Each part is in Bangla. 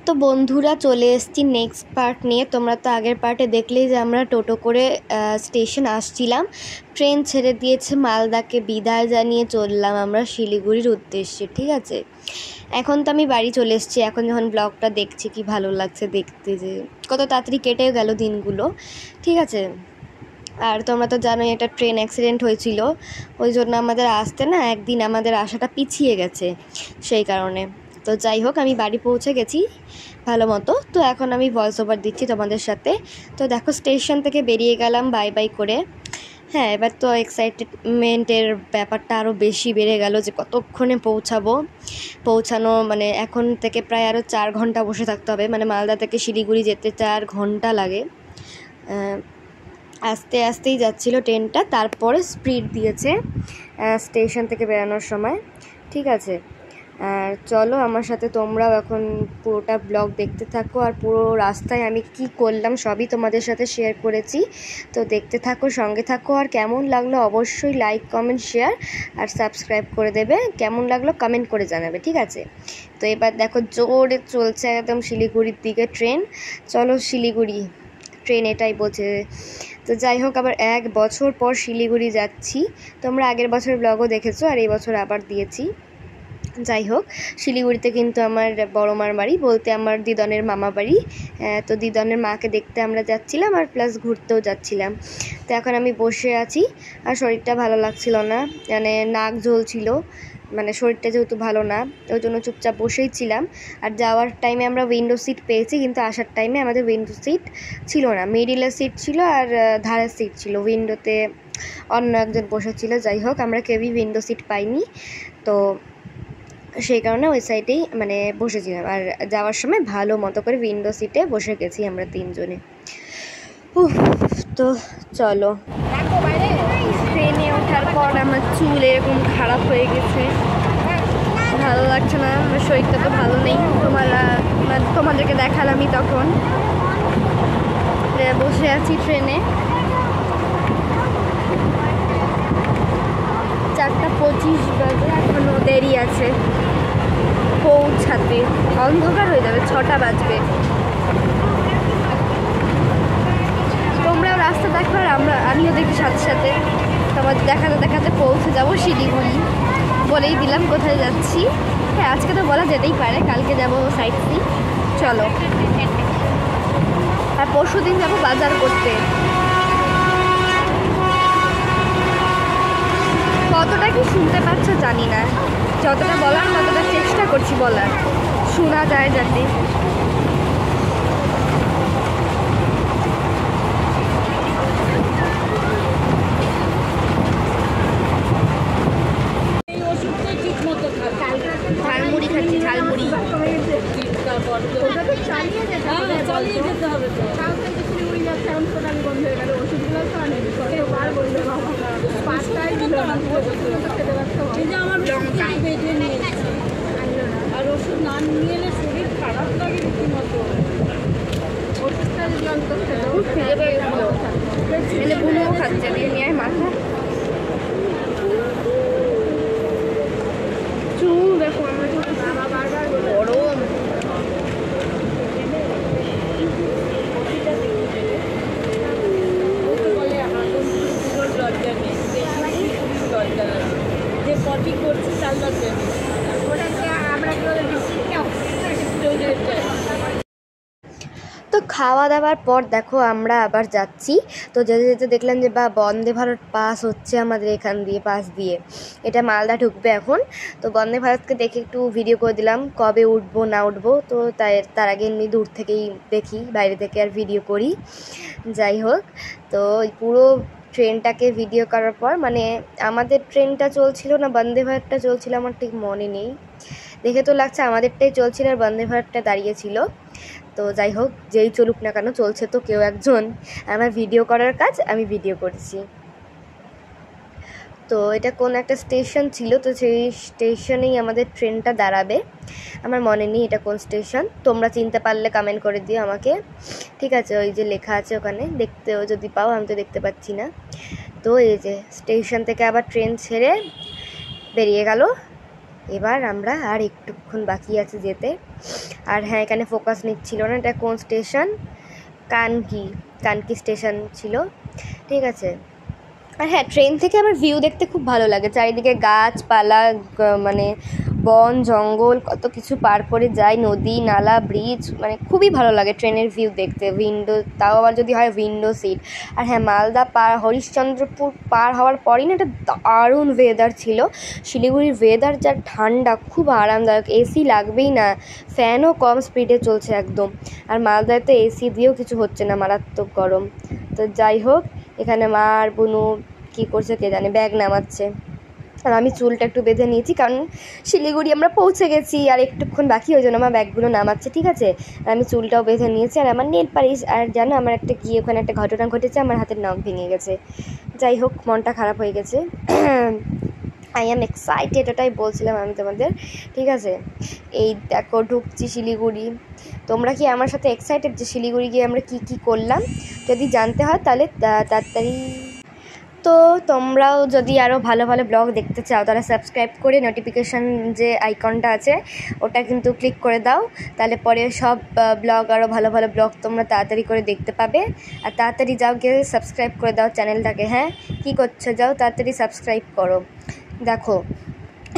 তো বন্ধুরা চলে এসেছি নেক্সট পার্ট নিয়ে। তোমরা তো আগের পার্টে দেখলেই যে আমরা টোটো করে স্টেশন আসছিলাম, ট্রেন ছেড়ে দিয়েছে, মালদাকে বিদায় জানিয়ে চললাম আমরা শিলিগুড়ির উদ্দেশ্যে। ঠিক আছে, এখন তো আমি বাড়ি চলে এসেছি। এখন যখন ব্লগটা দেখছি কি ভালো লাগছে দেখতে, যে কত তাড়াতাড়ি কেটেও গেল দিনগুলো। ঠিক আছে, আর তোমরা তো জানোই একটা ট্রেন অ্যাক্সিডেন্ট হয়েছিল, ওই জন্য আমাদের আসতে একদিন আমাদের আসাটা পিছিয়ে গেছে সেই কারণে। তো যাই হোক, আমি বাড়ি পৌঁছে গেছি ভালো মতো। তো এখন আমি ভয়েস ওভার দিচ্ছি তোমাদের সাথে। তো দেখো, স্টেশন থেকে বেরিয়ে গেলাম বাই বাই করে। হ্যাঁ, এবার তো এক্সাইটমেন্টের ব্যাপারটা আরও বেশি বেড়ে গেল যে কতক্ষণে পৌঁছানো, মানে এখন থেকে প্রায় আরও 4 ঘন্টা বসে থাকতে হবে। মানে মালদা থেকে শিলিগুড়ি যেতে 4 ঘন্টা লাগে। আস্তে আস্তেই যাচ্ছিলো ট্রেনটা, তারপরে স্পিড দিয়েছে স্টেশন থেকে বেরানোর সময়। ঠিক আছে, আর চলো আমার সাথে তোমরাও এখন পুরোটা ব্লগ দেখতে থাকো। আর পুরো রাস্তায় আমি কি করলাম সবই তোমাদের সাথে শেয়ার করেছি। তো দেখতে থাকো, সঙ্গে থাকো। আর কেমন লাগলো অবশ্যই লাইক, কমেন্ট, শেয়ার আর সাবস্ক্রাইব করে দেবে। কেমন লাগলো কমেন্ট করে জানাবে। ঠিক আছে, তো এবার দেখো জোরে চলছে একদম শিলিগুড়ির দিকে ট্রেন। চলো শিলিগুড়ি, ট্রেন এটাই বোঝে। তো যাই হোক, আবার 1 বছর পর শিলিগুড়ি যাচ্ছি। তোমরা আগের বছর ব্লগও দেখেছো, আর এই বছর আবার দিয়েছি। যাই হোক, শিলিগুড়িতে কিন্তু আমার বড় মার বাড়ি, বলতে আমার দিদনের মামা বাড়ি। তো দিদনের মাকে দেখতে আমরা যাচ্ছিলাম, আর প্লাস ঘুরতেও যাচ্ছিলাম। তো এখন আমি বসে আছি, আর শরীরটা ভালো লাগছিল না, মানে নাক জ্বলছিল, মানে শরীরটা যেহেতু ভালো না, ওই জন্য চুপচাপ বসেই ছিলাম। আর যাওয়ার টাইমে আমরা উইন্ডো সিট পেয়েছি, কিন্তু আসার টাইমে আমাদের উইন্ডো সিট ছিল না, মিডিলের সিট ছিল আর ধারের সিট ছিল, উইন্ডোতে অন্য একজন বসেছিল। যাই হোক, আমরা কেউই উইন্ডো সিট পাইনি, তো সেই কারণে ওই সাইডেই মানে বসেছিলাম। আর যাওয়ার সময় ভালো মতো করে উইন্ডো সিটে বসে গেছি আমরা 3 জনে। তো চলো, ট্রেনে ওঠার পর আমার চুল এরকম খারাপ হয়ে গেছে, ভালো লাগছে না, আমার শরীরটা তো ভালো নেই। তোমাদেরকে দেখালামই তখন। বসে আছি ট্রেনে, 4:25 বাজে, এখনও দেরি আছে পৌঁছাতে, অন্ধকার হয়ে যাবে, 6টা বাজবে। তোমরাও রাস্তা দেখো, আর আমিও দেখি সাথে সাথে। তোমার দেখাতে দেখাতে পৌঁছে যাবো শিলিগুড়ি। বলেই দিলাম কোথায় যাচ্ছি। হ্যাঁ, আজকে তো বলা যেতেই পারে, কালকে যাবো সাইট সিন। চলো, আর পরশু দিন যাবো বাজার করতে। কতটা কি শুনতে পাচ্ছ জানি না, যতটা বলার ততটা চেষ্টা করছি বলার, শোনা যায় যাতে। ঝালমুড়ি খাচ্ছি, ঝালমুড়ি। আর ওষুধ না নিয়ে এলে শরীর খারাপ লাগে রীতিমতো। ওষুধটা বুনুও খাচ্ছে, নিয়ে মাথা চুল দেখো আমরা গরম। যে পটি করছে তার লজ্জা নেই। তো খাওয়া দাওয়ার পর দেখো আমরা আবার যাচ্ছি। তো যেতে যেতে দেখলাম যে বন্দে ভারত পাস হচ্ছে আমাদের এখান দিয়ে, পাস দিয়ে এটা মালদা ঢুকবে এখন। তো বন্দে ভারতকে দেখে একটু ভিডিও করে দিলাম, কবে উঠবো না উঠবো। তো তার আগে এমনি দূর থেকেই দেখি, বাইরে থেকে আর ভিডিও করি। যাই হোক, তো পুরো ট্রেনটাকে ভিডিও করার পর, মানে আমাদের ট্রেনটা চলছিল না বন্দে ভারতটা চলছিল আমার ঠিক মনে নেই, দেখে তো লাগছে আমাদেরটাই চলছিল আর বন্দে ভারতটা দাঁড়িয়েছিল। তো যাই হোক, যেই চলুক না কেন, চলছে তো কেউ একজন, আমার ভিডিও করার কাজ, আমি ভিডিও করেছি। তো এটা কোন একটা স্টেশন ছিল, তো সেই স্টেশনেই আমাদের ট্রেনটা দাঁড়াবে। আমার মনে নেই এটা কোন স্টেশন, তোমরা চিনতে পারলে কমেন্ট করে দিও আমাকে। ঠিক আছে, ওই যে লেখা আছে ওখানে, দেখতেও যদি পাও, আমি তো দেখতে পাচ্ছি না। তো এই যে স্টেশন থেকে আবার ট্রেন ছেড়ে বেরিয়ে গেল এবার আমরা আর একটুক্ষণ বাকি আছে যেতে। আর হ্যাঁ, এখানে ফোকাস নিচ্ছিল না এটা কোন স্টেশন, কানকি স্টেশন ছিল, ঠিক আছে। আর হ্যাঁ, ট্রেন থেকে আমার ভিউ দেখতে খুব ভালো লাগে, চারিদিকে গাছপালা, মানে বন জঙ্গল কত কিছু পার করে যায়, নদী নালা ব্রিজ, মানে খুবই ভালো লাগে ট্রেনের ভিউ দেখতে। উইন্ডো, তাও আবার যদি হয় উইন্ডো সিট। আর হ্যাঁ, মালদা হরিশ্চন্দ্রপুর পার হওয়ার পরই না একটা দারুণ ওয়েদার ছিল। শিলিগুড়ির ওয়েদার যা ঠান্ডা, খুব আরামদায়ক, এসি লাগবেই না, ফ্যানও কম স্পিডে চলছে একদম। আর মালদায় তো এসি দিয়েও কিছু হচ্ছে না, মারাত্মক গরম। তো যাই হোক, এখানে মা আর বুনু কী করছে কে জানে, ব্যাগ নামাচ্ছে। আর আমি চুলটা একটু বেঁধে নিয়েছি, কারণ শিলিগুড়ি আমরা পৌঁছে গেছি আর একটুক্ষণ বাকি, ওই জন্য আমার ব্যাগগুলো নামাচ্ছে, ঠিক আছে। আর আমি চুলটাও বেঁধে নিয়েছি। আর আমার নেল পালিশ, আর জানো আমার একটা গিয়ে ওখানে একটা ঘটনা ঘটেছে, আমার হাতের নখ ভেঙে গেছে। যাই হোক, মনটা খারাপ হয়ে গেছে। আই অ্যাম এক্সাইটেড, ওটাই বলছিলাম আমি তোমাদের, ঠিক আছে। এই দেখো ঢুকছি শিলিগুড়ি। তোমরা কি আমার সাথে এক্সাইটেড যে শিলিগুড়ি গিয়ে আমরা কি কি করলাম? যদি জানতে হয় তাহলে তাড়াতাড়ি, তো তোমরাও যদি আরও ভালো ভালো ব্লগ দেখতে চাও তাহলে সাবস্ক্রাইব করে নোটিফিকেশান যে আইকনটা আছে ওটা কিন্তু ক্লিক করে দাও, তাহলে পরে সব ব্লগ, আরও ভালো ভালো ব্লগ তোমরা তাড়াতাড়ি করে দেখতে পাবে। আর তাড়াতাড়ি যাও গিয়ে সাবস্ক্রাইব করে দাও চ্যানেলটাকে। হ্যাঁ, কী করছো, যাও তাড়াতাড়ি সাবস্ক্রাইব করো। দেখো,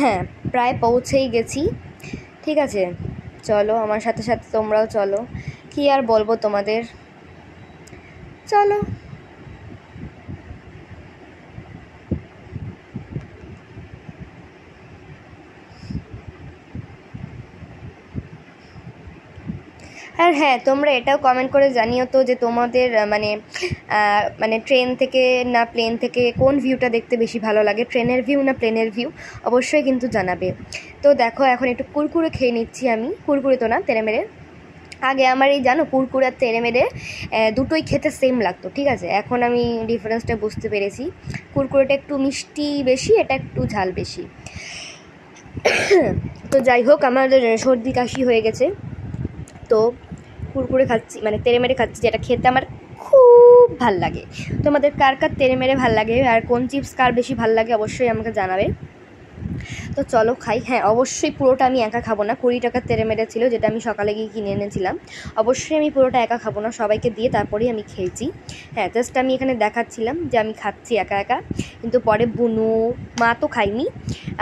হ্যাঁ প্রায় পৌঁছেই গেছি, ঠিক আছে। চলো আমার সাথে সাথে তোমরাও চলো, কি আর বলবো তোমাদের, চলো। আর হ্যাঁ, তোমরা এটাও কমেন্ট করে জানিও তো যে তোমাদের মানে ট্রেন থেকে না প্লেন থেকে কোন ভিউটা দেখতে বেশি ভালো লাগে, ট্রেনের ভিউ না প্লেনের ভিউ, অবশ্যই কিন্তু জানাবে। তো দেখো, এখন একটু কুরকুরে খেয়ে নিচ্ছি আমি, কুরকুরে তো না, তেড়েমেড়ে। আগে আমার এই জানো কুরকুরে আর তেড়েমেড়ে দুটোই খেতে সেম লাগতো, ঠিক আছে। এখন আমি ডিফারেন্সটা বুঝতে পেরেছি, কুরকুরেটা একটু মিষ্টি বেশি, এটা একটু ঝাল বেশি। তো যাই হোক, আমার সর্দি কাশি হয়ে গেছে, তো কুরকুরে খাচ্ছি, মানে তেড়েমেড়ে খাচ্ছি, যেটা খেতে আমার খুব ভাল লাগে। তোমাদের কার কার তেড়েমেড়ে ভাল লাগে আর কোন চিপস কার বেশি ভাল লাগে অবশ্যই আমাকে জানাবে। তো চলো খাই। হ্যাঁ, অবশ্যই পুরোটা আমি একা খাবো না, 20 টাকার তেড়েমেড়ে ছিল যেটা আমি সকালে গিয়ে কিনে এনেছিলাম। অবশ্যই আমি পুরোটা একা খাবো না, সবাইকে দিয়ে তারপরেই আমি খেয়েছি। হ্যাঁ, জাস্ট আমি এখানে দেখাচ্ছিলাম যে আমি খাচ্ছি একা একা, কিন্তু পরে বুনু, মা তো খাইনি,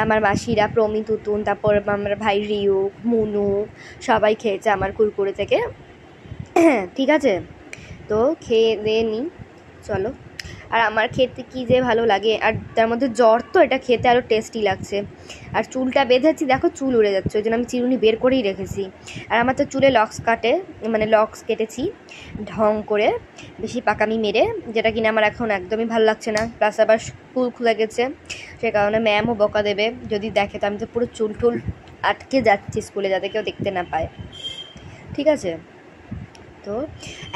আমার মাসিরা প্রমি, তুতুন, তারপর আমার ভাই রিউ, মুনু, সবাই খেয়েছে আমার কুরকুরে থেকে, ঠিক আছে। তো খেয়ে দিয়ে নিই, চলো। আর আমার খেতে কী যে ভালো লাগে, আর তার মধ্যে জ্বর তো, এটা খেতে আরও টেস্টি লাগছে। আর চুলটা বেঁধেছি, দেখো চুল উড়ে যাচ্ছে, ওই জন্য আমি চিরুনি বের করেই রেখেছি। আর আমার তো চুলে লক্স কেটেছি ঢং করে, বেশি পাকামি মেরে, যেটা কিনা আমার এখন একদমই ভালো লাগছে না। প্লাস আবার স্কুল খুলে গেছে, সে কারণে ম্যামও বকা দেবে যদি দেখে, তো আমি তো পুরো চুল টুল আটকে যাচ্ছি স্কুলে, যাতে কেউ দেখতে না পায়, ঠিক আছে। তো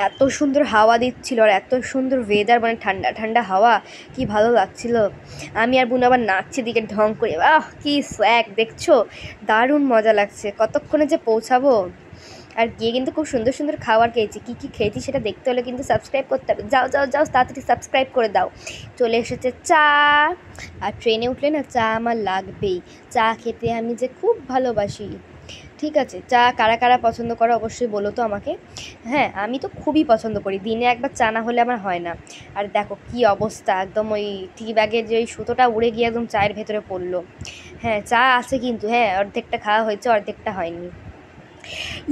এত সুন্দর হাওয়া দিচ্ছিল আর এত সুন্দর ওয়েদার, মানে ঠান্ডা ঠান্ডা হাওয়া, কি ভালো লাগছিল। আমি আর বোন আবার নাচছি দিকে ঢং করে, কি স্ব্যাগ দেখছো, দারুণ মজা লাগছে। কতক্ষণে যে পৌঁছাবো। আর গিয়ে কিন্তু খুব সুন্দর সুন্দর খাবার খেয়েছি, কী কী খেয়েছি সেটা দেখতে হলে কিন্তু সাবস্ক্রাইব করতে হবে। যাও যাও যাও, তাড়াতাড়ি সাবস্ক্রাইব করে দাও। চলে এসেছে চা, আর ট্রেনে উঠলে না চা আমার লাগবেই, চা খেতে আমি যে খুব ভালোবাসি, ঠিক আছে। চা কারা কারা পছন্দ করো অবশ্যই বলো তো আমাকে। হ্যাঁ, আমি তো খুবই পছন্দ করি, দিনে একবার চা না হলে আমার হয় না। আর দেখো কি অবস্থা, একদম ওই টি ব্যাগের যে ওই সুতোটা উড়ে গিয়ে একদম চায়ের ভেতরে পড়লো। হ্যাঁ, চা আছে কিন্তু, হ্যাঁ অর্ধেকটা খাওয়া হয়েছে, অর্ধেকটা হয়নি।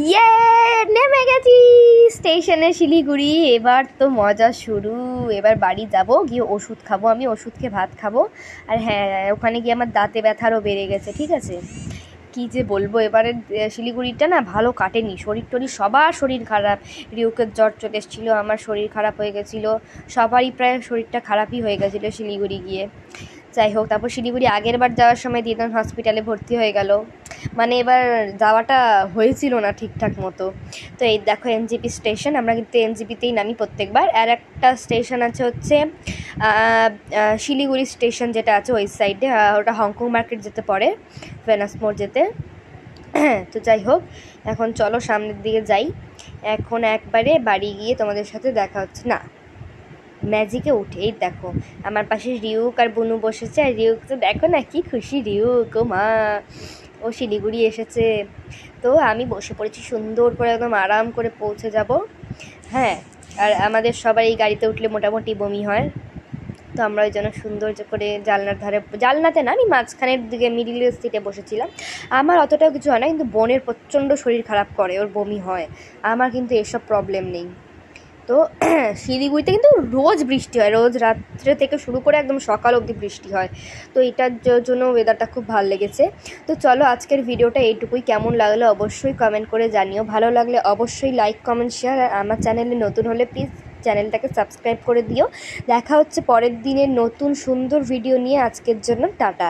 ইয়ে, নেমে গেছি স্টেশনে শিলিগুড়ি, এবার তো মজা শুরু। এবার বাড়ি যাব, গিয়ে ওষুধ খাবো, আমি ওষুধ খেয়ে ভাত খাবো। আর হ্যাঁ, ওখানে গিয়ে আমার দাঁতে ব্যথারও বেড়ে গেছে, ঠিক আছে। কী যে বলবো, এবারে শিলিগুড়িটা না ভালো কাটেনি, শরীর টরীর সবার শরীর খারাপ, রিউকের জ্বর চলে এসেছিলো, আমার শরীর খারাপ হয়ে গেছিলো, সবারই প্রায় শরীরটা খারাপই হয়ে গেছিলো শিলিগুড়ি গিয়ে। যাই হোক, তারপর শিলিগুড়ি আগের বার যাওয়ার সময় দিদান হসপিটালে ভর্তি হয়ে গেল, মানে এবার যাওয়াটা হয়েছিল না ঠিকঠাক মতো। তো এই দেখো এনজেপি স্টেশন, আমরা কিন্তু এনজেপিতেই নামি প্রত্যেকবার। আর একটা স্টেশন আছে হচ্ছে শিলিগুড়ি স্টেশন, যেটা আছে ওই সাইডে, ওটা হংকং মার্কেট যেতে পড়ে, ভেনাস মোড় যেতে। তো যাই হোক, এখন চলো সামনের দিকে যাই। এখন একবারে বাড়ি গিয়ে তোমাদের সাথে দেখা হচ্ছে না, ম্যাজিকে উঠে। এই দেখো আমার পাশে রিউক আর বুনু বসেছে, আর রিউক তো দেখো না কি খুশি, রিউক ও মা, ও শিলিগুড়ি এসেছে। তো আমি বসে পড়েছি সুন্দর করে, একদম আরাম করে পৌঁছে যাব। হ্যাঁ, আর আমাদের সবাই এই গাড়িতে উঠলে মোটামুটি বমি হয়, তো আমরা ওই জন্য সুন্দর করে জানলার ধারে, জানলাতে না, আমি মাঝখানের দিকে মিডিল সিটে বসেছিলাম। আমার অতটাও কিছু হয় না, কিন্তু বোনের প্রচণ্ড শরীর খারাপ করে, ওর বমি হয়। আমার কিন্তু এসব প্রবলেম নেই। তো শিলিগুড়িতে কিন্তু রোজ বৃষ্টি হয়, রোজ রাত্রে থেকে শুরু করে একদম সকাল অবধি বৃষ্টি হয়। তো এটার জন্য ওয়েদারটা খুব ভালো লেগেছে। তো চলো আজকের ভিডিওটা এইটুকুই। কেমন লাগলো অবশ্যই কমেন্ট করে জানিও, ভালো লাগলে অবশ্যই লাইক কমেন্ট শেয়ার, আর আমার চ্যানেলে নতুন হলে প্লিজ চ্যানেলটাকে সাবস্ক্রাইব করে দিও। দেখা হচ্ছে পরের দিনের নতুন সুন্দর ভিডিও নিয়ে। আজকের জন্য টাটা।